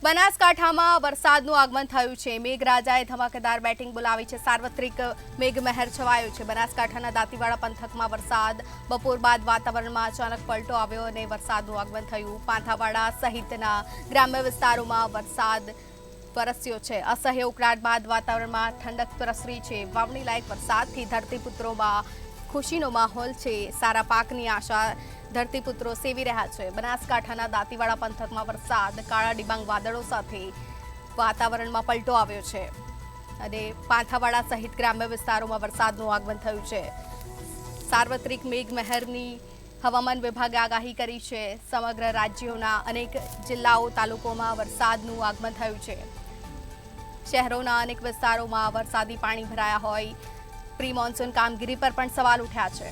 બનાસકાંઠામાં વરસાદનું આગમન થયું છે। મેઘરાજાએ ધમાકેદાર બેટિંગ બોલાવી છે। સાર્વત્રિક મેઘમહેર છવાયો છે। બનાસકાંઠાના દાંતીવાડા પંથકમાં વરસાદ બપોર બાદ વાતાવરણમાં અચાનક પલટો આવ્યો અને વરસાદનું આગમન થયું। પાંથાવાડા સહિતના ગ્રામ્ય વિસ્તારોમાં વરસાદ વરસ્યો છે। અસહ્ય ઉકળાટ બાદ વાતાવરણમાં ઠંડક પ્રસરી છે। વાવણી લાયક વરસાદથી ધરતીપુત્રોમાં ખુશીનો માહોલ છે। સારા પાકની આશા ધરતીપુત્રો સેવી રહ્યા છે। બનાસકાંઠાના દાંતીવાડા પંથકમાં વરસાદ કાળા ડિબાંગ વાદળો સાથે વાતાવરણમાં પલટો આવ્યો છે અને પાંથાવાડા સહિત ગ્રામ્ય વિસ્તારોમાં વરસાદનું આગમન થયું છે। સાર્વત્રિક મેઘમહેરની હવામાન વિભાગે આગાહી કરી છે। સમગ્ર રાજ્યોના અનેક જિલ્લાઓ તાલુકાઓમાં વરસાદનું આગમન થયું છે। શહેરોના અનેક વિસ્તારોમાં વરસાદી પાણી ભરાયા હોય પ્રી મોન્સૂન કામગીરી પર પણ સવાલ ઉઠ્યા છે।